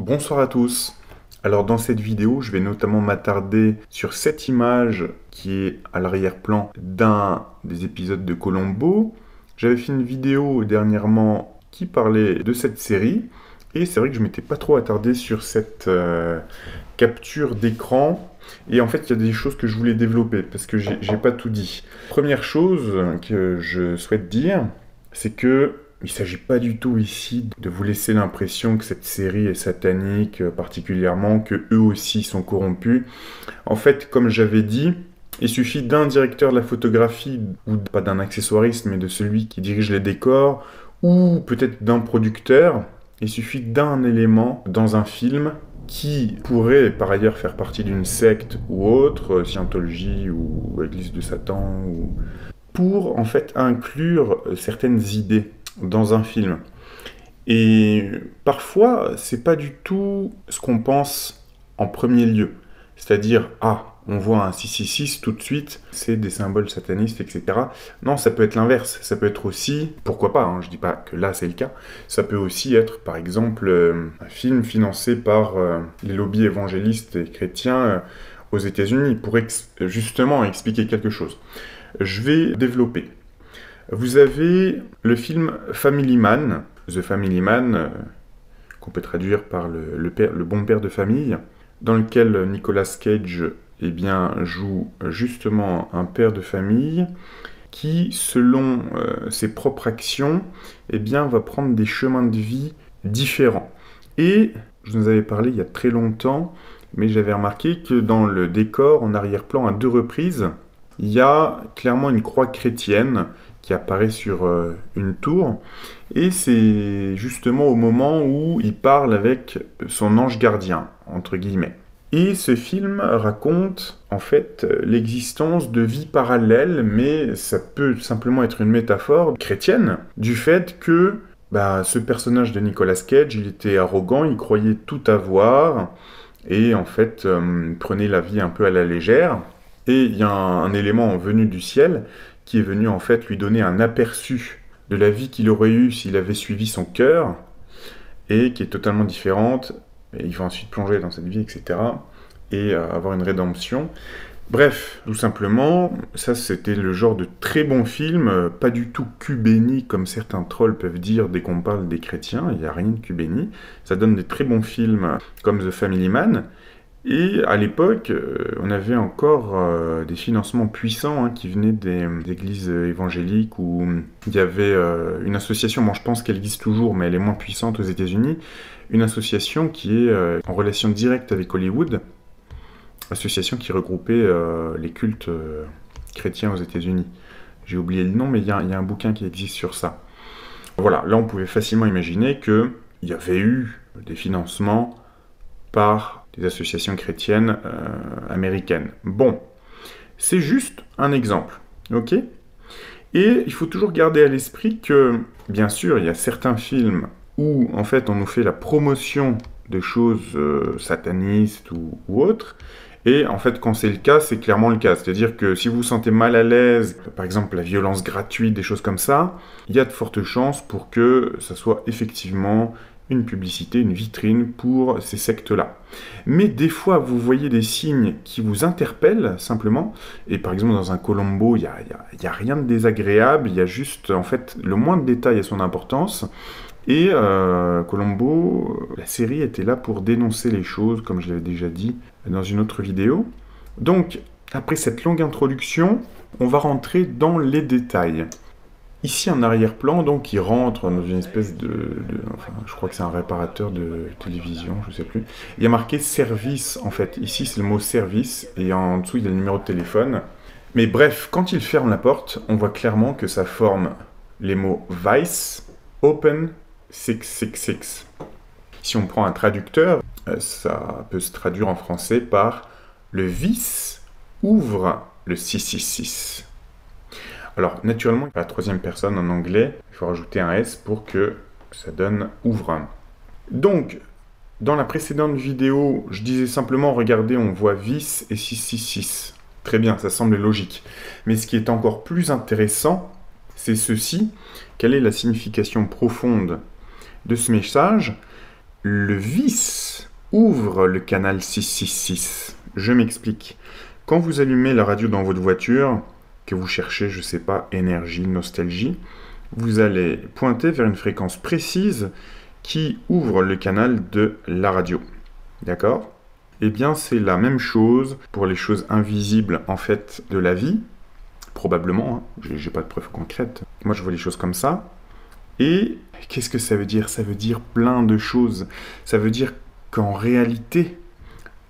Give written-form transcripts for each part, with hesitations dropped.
Bonsoir à tous. Alors dans cette vidéo, je vais notamment m'attarder sur cette image qui est à l'arrière-plan d'un des épisodes de Columbo. J'avais fait une vidéo dernièrement qui parlait de cette série et c'est vrai que je m'étais pas trop attardé sur cette capture d'écran. Et en fait, il y a des choses que je voulais développer parce que j'ai pas tout dit. Première chose que je souhaite dire, c'est que il ne s'agit pas du tout ici de vous laisser l'impression que cette série est satanique, particulièrement, que eux aussi sont corrompus. En fait, comme j'avais dit, il suffit d'un directeur de la photographie, ou pas d'un accessoiriste, mais de celui qui dirige les décors, ou peut-être d'un producteur. Il suffit d'un élément dans un film qui pourrait par ailleurs faire partie d'une secte ou autre, Scientologie ou Église de Satan, pour en fait inclure certaines idées dans un film. Et parfois, c'est pas du tout ce qu'on pense en premier lieu. C'est-à-dire, on voit un 666 tout de suite, c'est des symboles satanistes, etc. Non, ça peut être l'inverse. Ça peut être aussi, pourquoi pas, je dis pas que là c'est le cas, ça peut aussi être, par exemple, un film financé par les lobbies évangélistes et chrétiens aux États-Unis pour justement expliquer quelque chose. Je vais développer. Vous avez le film Family Man, The Family Man, qu'on peut traduire par le bon père de famille, dans lequel Nicolas Cage joue justement un père de famille qui, selon ses propres actions, va prendre des chemins de vie différents. Et je vous en avais parlé il y a très longtemps, mais j'avais remarqué que dans le décor, en arrière-plan, à 2 reprises, il y a clairement une croix chrétienne qui apparaît sur une tour, et c'est justement au moment où il parle avec son ange gardien, entre guillemets. Et ce film raconte en fait l'existence de vies parallèles, mais ça peut simplement être une métaphore chrétienne, du fait que ce personnage de Nicolas Cage, il était arrogant, il croyait tout avoir, et en fait prenait la vie un peu à la légère. Et il y a un élément venu du ciel qui est venu en fait lui donner un aperçu de la vie qu'il aurait eue s'il avait suivi son cœur, et qui est totalement différente, et il va ensuite plonger dans cette vie, etc., et avoir une rédemption. Bref, tout simplement, ça c'était le genre de très bon film, pas du tout cul béni comme certains trolls peuvent dire dès qu'on parle des chrétiens, il n'y a rien de cul béni, ça donne des très bons films comme The Family Man. Et à l'époque, on avait encore des financements puissants qui venaient des églises évangéliques, où il y avait une association, je pense qu'elle existe toujours, mais elle est moins puissante aux États-Unis, une association qui est en relation directe avec Hollywood, association qui regroupait les cultes chrétiens aux États-Unis. J'ai oublié le nom, mais il y a un bouquin qui existe sur ça. Voilà, là on pouvait facilement imaginer qu'il y avait eu des financements par des associations chrétiennes américaines. Bon, c'est juste un exemple, ok? Et il faut toujours garder à l'esprit que, bien sûr, il y a certains films où, en fait, on nous fait la promotion de choses satanistes ou autres, et en fait, quand c'est le cas, c'est clairement le cas. C'est-à-dire que si vous vous sentez mal à l'aise, par exemple la violence gratuite, des choses comme ça, il y a de fortes chances pour que ça soit effectivement une publicité, une vitrine pour ces sectes-là. Mais des fois, vous voyez des signes qui vous interpellent, simplement, et par exemple, dans un Columbo, il y a rien de désagréable, il y a juste, en fait, le moindre détail a son importance, et Columbo, la série était là pour dénoncer les choses, comme je l'avais déjà dit dans une autre vidéo. Donc, après cette longue introduction, on va rentrer dans les détails. Ici, en arrière-plan, donc, il rentre dans une espèce je crois que c'est un réparateur de télévision, je sais plus. Il y a marqué service, en fait. Ici, c'est le mot service, et en dessous, il y a le numéro de téléphone. Mais bref, quand il ferme la porte, on voit clairement que ça forme les mots Vice, Open, 666. Si on prend un traducteur, ça peut se traduire en français par le vice ouvre le 666. Alors, naturellement, la troisième personne en anglais, il faut rajouter un S pour que ça donne ouvre. Donc, dans la précédente vidéo, je disais simplement, regardez, on voit vice et 666. Très bien, ça semble logique. Mais ce qui est encore plus intéressant, c'est ceci. Quelle est la signification profonde de ce message? le vice ouvre le canal 666. Je m'explique. Quand vous allumez la radio dans votre voiture, que vous cherchez, je sais pas, énergie, nostalgie, vous allez pointer vers une fréquence précise qui ouvre le canal de la radio. D'accord ? Eh bien, c'est la même chose pour les choses invisibles, en fait, de la vie. Probablement, hein. J'ai pas de preuves concrètes. Moi, je vois les choses comme ça. Et qu'est-ce que ça veut dire ? Ça veut dire plein de choses. Ça veut dire qu'en réalité,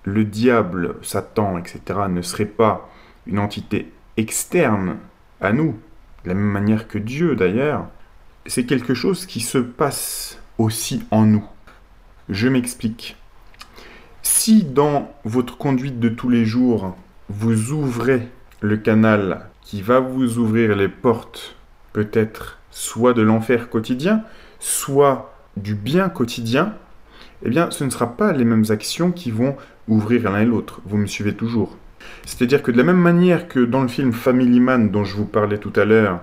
le diable, Satan, etc., ne serait pas une entité externe à nous, de la même manière que Dieu d'ailleurs. C'est quelque chose qui se passe aussi en nous. Je m'explique. Si dans votre conduite de tous les jours, vous ouvrez le canal qui va vous ouvrir les portes, peut-être soit de l'enfer quotidien, soit du bien quotidien, eh bien, ce ne sera pas les mêmes actions qui vont ouvrir l'un et l'autre. Vous me suivez toujours. C'est-à-dire que de la même manière que dans le film Family Man, dont je vous parlais tout à l'heure,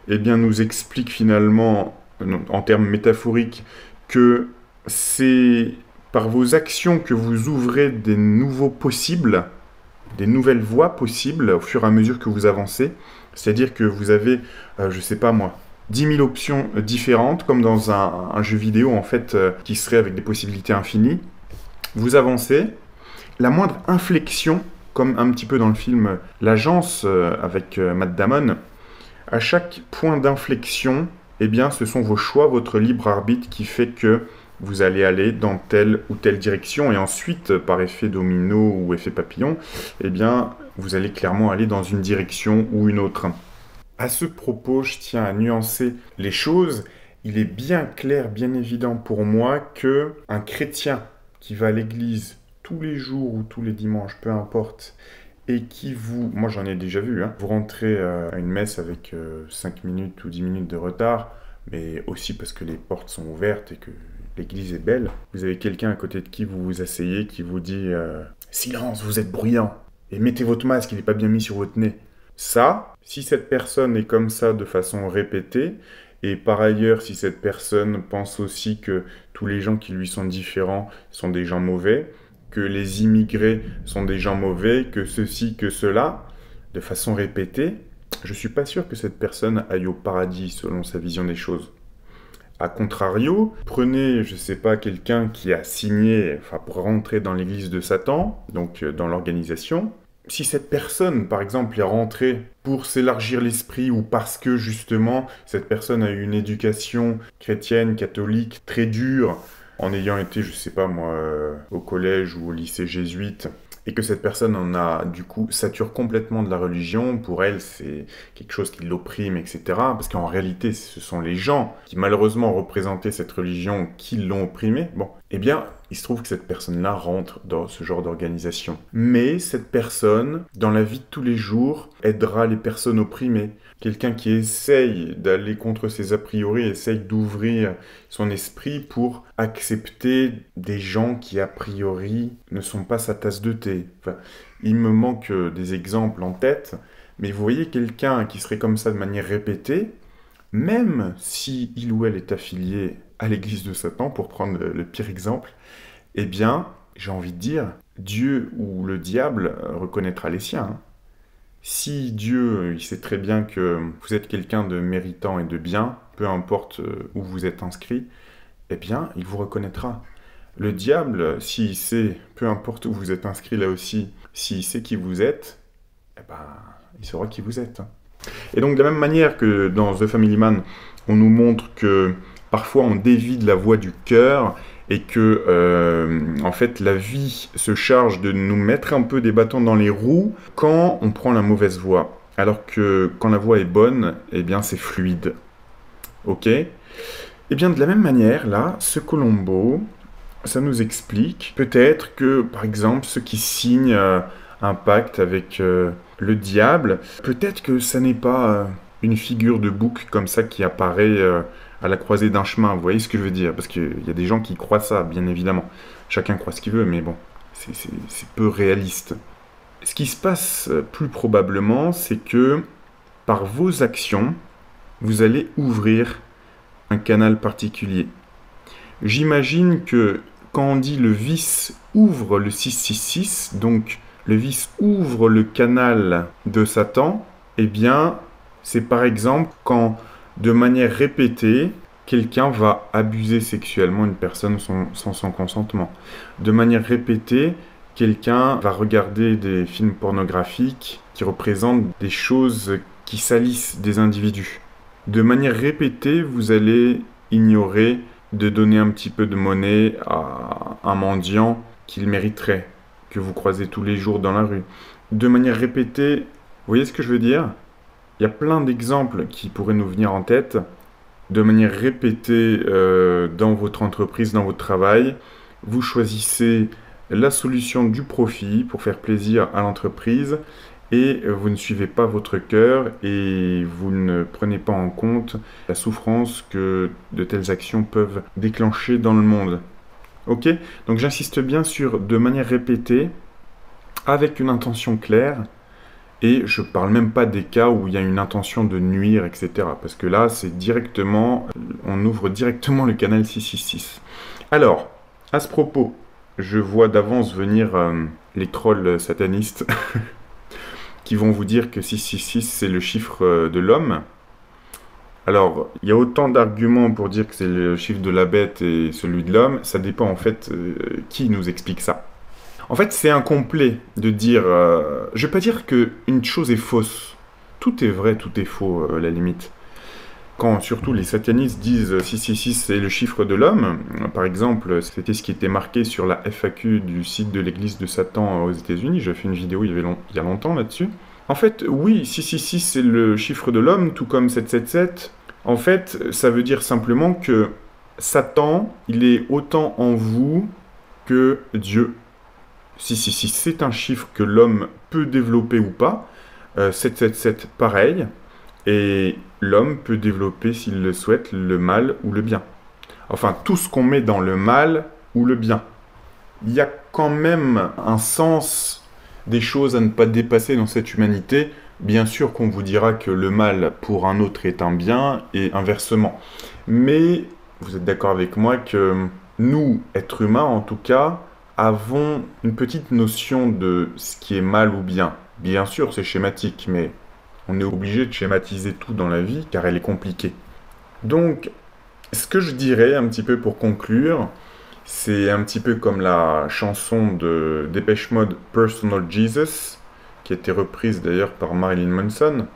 eh bien, nous explique finalement, en termes métaphoriques, que c'est par vos actions que vous ouvrez des nouveaux possibles, des nouvelles voies possibles au fur et à mesure que vous avancez. C'est-à-dire que vous avez, je sais pas moi, 10 000 options différentes, comme dans un jeu vidéo en fait, qui serait avec des possibilités infinies. Vous avancez, la moindre inflexion, comme un petit peu dans le film L'Agence avec Matt Damon, à chaque point d'inflexion, eh bien, ce sont vos choix, votre libre arbitre qui fait que vous allez aller dans telle ou telle direction et ensuite, par effet domino ou effet papillon, eh bien, vous allez clairement aller dans une direction ou une autre. À ce propos, je tiens à nuancer les choses. Il est bien clair, bien évident pour moi que un chrétien qui va à l'église tous les jours ou tous les dimanches, peu importe, et qui vous... Moi, j'en ai déjà vu, hein, vous rentrez à une messe avec 5 minutes ou 10 minutes de retard, mais aussi parce que les portes sont ouvertes et que l'église est belle. Vous avez quelqu'un à côté de qui vous vous asseyez, qui vous dit « Silence, vous êtes bruyant, et mettez votre masque, il n'est pas bien mis sur votre nez. » Ça, si cette personne est comme ça de façon répétée, et par ailleurs, si cette personne pense aussi que tous les gens qui lui sont différents sont des gens mauvais, que les immigrés sont des gens mauvais, que ceci, que cela, de façon répétée, je ne suis pas sûr que cette personne aille au paradis selon sa vision des choses. A contrario, prenez, je ne sais pas, quelqu'un qui a signé pour rentrer dans l'église de Satan, donc dans l'organisation. Si cette personne, par exemple, est rentrée pour s'élargir l'esprit ou parce que, justement, cette personne a eu une éducation chrétienne, catholique, très dure, en ayant été, je sais pas moi, au collège ou au lycée jésuite, et que cette personne en a, du coup, sature complètement de la religion, pour elle, c'est quelque chose qui l'opprime, etc. Parce qu'en réalité, ce sont les gens qui, malheureusement, représentaient cette religion qui l'ont opprimée. Bon, eh bien, il se trouve que cette personne-là rentre dans ce genre d'organisation. Mais cette personne, dans la vie de tous les jours, aidera les personnes opprimées. Quelqu'un qui essaye d'aller contre ses a priori, essaye d'ouvrir son esprit pour accepter des gens qui, a priori, ne sont pas sa tasse de thé. Enfin, il me manque des exemples en tête, mais vous voyez quelqu'un qui serait comme ça de manière répétée, même si il ou elle est affilié à l'église de Satan, pour prendre le pire exemple, eh bien, j'ai envie de dire, Dieu ou le diable reconnaîtra les siens. Hein. Si Dieu, il sait très bien que vous êtes quelqu'un de méritant et de bien, peu importe où vous êtes inscrit, eh bien, il vous reconnaîtra. Le diable, s'il sait, peu importe où vous êtes inscrit là aussi, s'il sait qui vous êtes, eh ben, il saura qui vous êtes. Et donc, de la même manière que dans The Family Man, on nous montre que parfois on dévie de la voie du cœur et que, en fait, la vie se charge de nous mettre un peu des bâtons dans les roues quand on prend la mauvaise voie. Alors que quand la voie est bonne, eh bien, c'est fluide. Ok ? Eh bien, de la même manière, là, ce Colombo, ça nous explique peut-être que, par exemple, ceux qui signent un pacte avec le diable, peut-être que ça n'est pas une figure de bouc comme ça qui apparaît à la croisée d'un chemin. Vous voyez ce que je veux dire? Parce qu'il y a des gens qui croient ça, bien évidemment. Chacun croit ce qu'il veut, mais bon, c'est peu réaliste. Ce qui se passe plus probablement, c'est que par vos actions, vous allez ouvrir un canal particulier. J'imagine que quand on dit le vice ouvre le 666, donc le vice ouvre le canal de Satan, eh bien, c'est par exemple quand, de manière répétée, quelqu'un va abuser sexuellement une personne sans son consentement. De manière répétée, quelqu'un va regarder des films pornographiques qui représentent des choses qui salissent des individus. De manière répétée, vous allez ignorer de donner un petit peu de monnaie à un mendiant qu'il mériterait, que vous croisez tous les jours dans la rue. De manière répétée, vous voyez ce que je veux dire? Il y a plein d'exemples qui pourraient nous venir en tête. De manière répétée dans votre entreprise, dans votre travail, vous choisissez la solution du profit pour faire plaisir à l'entreprise et vous ne suivez pas votre cœur et vous ne prenez pas en compte la souffrance que de telles actions peuvent déclencher dans le monde. Ok? Donc j'insiste bien sur de manière répétée, avec une intention claire, et je ne parle même pas des cas où il y a une intention de nuire, etc. Parce que là, c'est directement, on ouvre directement le canal 666. Alors, à ce propos, je vois d'avance venir les trolls satanistes qui vont vous dire que 666 c'est le chiffre de l'homme. Alors, il y a autant d'arguments pour dire que c'est le chiffre de la bête et celui de l'homme, ça dépend en fait qui nous explique ça. En fait, c'est incomplet de dire... je ne vais pas dire qu'une chose est fausse. Tout est vrai, tout est faux, à la limite. Quand surtout les satanistes disent 666 c'est le chiffre de l'homme, par exemple, c'était ce qui était marqué sur la FAQ du site de l'église de Satan aux États-Unis, j'ai fait une vidéo il y a longtemps là-dessus. En fait, oui, 666 c'est le chiffre de l'homme, tout comme 777. En fait, ça veut dire simplement que Satan, il est autant en vous que Dieu. 666 c'est un chiffre que l'homme peut développer ou pas. 777 pareil. Et l'homme peut développer, s'il le souhaite, le mal ou le bien. Enfin, tout ce qu'on met dans le mal ou le bien. Il y a quand même un sens des choses à ne pas dépasser dans cette humanité. Bien sûr qu'on vous dira que le mal pour un autre est un bien, et inversement. Mais vous êtes d'accord avec moi que nous, êtres humains en tout cas, avons une petite notion de ce qui est mal ou bien. Bien sûr, c'est schématique, mais... on est obligé de schématiser tout dans la vie car elle est compliquée. Donc, ce que je dirais un petit peu pour conclure, c'est un petit peu comme la chanson de Depeche Mode Personal Jesus, qui a été reprise d'ailleurs par Marilyn Manson.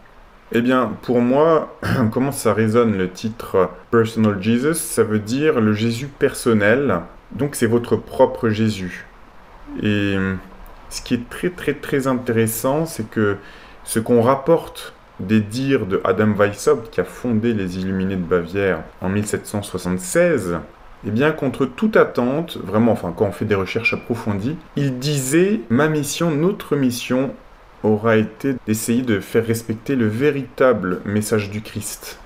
Eh bien, pour moi, comment ça résonne le titre Personal Jesus? Ça veut dire le Jésus personnel, donc c'est votre propre Jésus. Et ce qui est très très très intéressant, c'est que ce qu'on rapporte des dires de Adam Weishaupt, qui a fondé les Illuminés de Bavière en 1776, eh bien, contre toute attente, vraiment, enfin, quand on fait des recherches approfondies, il disait « Ma mission, notre mission, aura été d'essayer de faire respecter le véritable message du Christ. »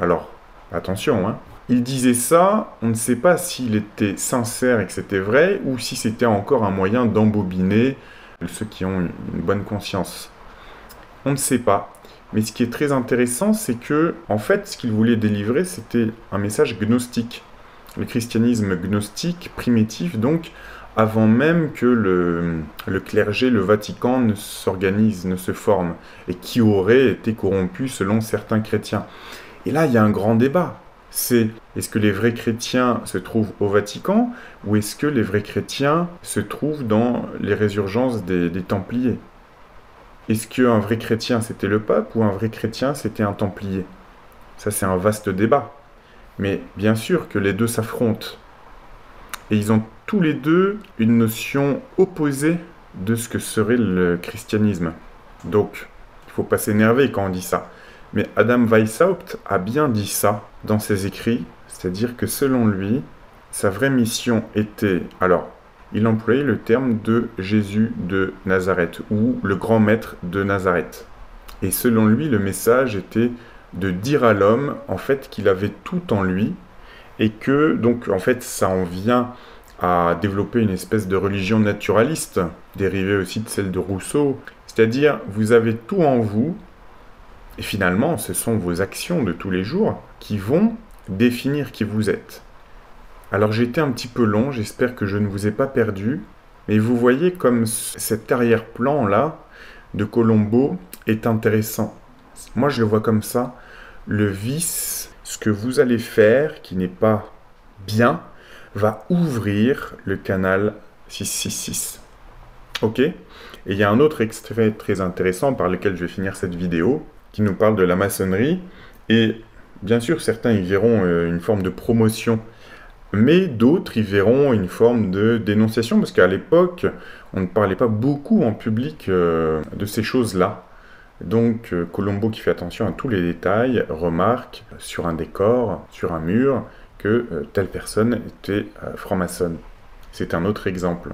Alors, attention, hein. Il disait ça, on ne sait pas s'il était sincère et que c'était vrai, ou si c'était encore un moyen d'embobiner ceux qui ont une bonne conscience. On ne sait pas. Mais ce qui est très intéressant, c'est que, en fait, ce qu'il voulait délivrer, c'était un message gnostique. Le christianisme gnostique, primitif, donc, avant même que le clergé, le Vatican, ne s'organise, ne se forme, et qui aurait été corrompu selon certains chrétiens. Et là, il y a un grand débat. C'est, est-ce que les vrais chrétiens se trouvent au Vatican, ou est-ce que les vrais chrétiens se trouvent dans les résurgences des Templiers ? Est-ce qu'un vrai chrétien, c'était le pape, ou un vrai chrétien, c'était un templier? Ça, c'est un vaste débat. Mais bien sûr que les deux s'affrontent. Et ils ont tous les deux une notion opposée de ce que serait le christianisme. Donc, il ne faut pas s'énerver quand on dit ça. Mais Adam Weishaupt a bien dit ça dans ses écrits, c'est-à-dire que selon lui, sa vraie mission était... Alors, il employait le terme de Jésus de Nazareth, ou le grand maître de Nazareth. Et selon lui, le message était de dire à l'homme, en fait, qu'il avait tout en lui, et que, donc, en fait, ça en vient à développer une espèce de religion naturaliste, dérivée aussi de celle de Rousseau. C'est-à-dire, vous avez tout en vous, et finalement, ce sont vos actions de tous les jours qui vont définir qui vous êtes. Alors j'ai été un petit peu long, j'espère que je ne vous ai pas perdu, mais vous voyez comme cet arrière-plan là de Colombo est intéressant. Moi je le vois comme ça, le vice, ce que vous allez faire qui n'est pas bien, va ouvrir le canal 666. Ok? Et il y a un autre extrait très intéressant par lequel je vais finir cette vidéo, qui nous parle de la maçonnerie, et bien sûr certains y verront une forme de promotion, mais d'autres y verront une forme de dénonciation, parce qu'à l'époque, on ne parlait pas beaucoup en public de ces choses-là. Donc Colombo, qui fait attention à tous les détails, remarque sur un décor, sur un mur, que telle personne était franc-maçonne. C'est un autre exemple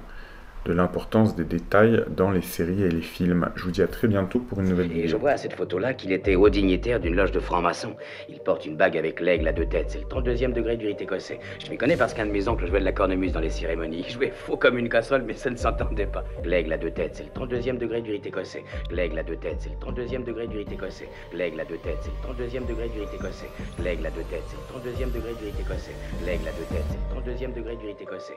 de l'importance des détails dans les séries et les films. Je vous dis à très bientôt pour une nouvelle vidéo. Et je vois à cette photo-là qu'il était haut dignitaire d'une loge de francs-maçons. Il porte une bague avec l'aigle à 2 têtes. C'est le 32e degré du rite écossais. Je m'y connais parce qu'un de mes oncles jouait de la cornemuse dans les cérémonies. Il jouait faux comme une casserole, mais ça ne s'entendait pas. L'aigle à 2 têtes, c'est le 32e degré du rite écossais. L'aigle à 2 têtes, c'est le 32e degré du rite écossais. L'aigle à 2 têtes, c'est le 32e degré du rite écossais. L'aigle à 2 têtes, c'est le 32e degré du rite écossais. L'aigle à 2 têtes, c'est le 32e degré du rite écossais.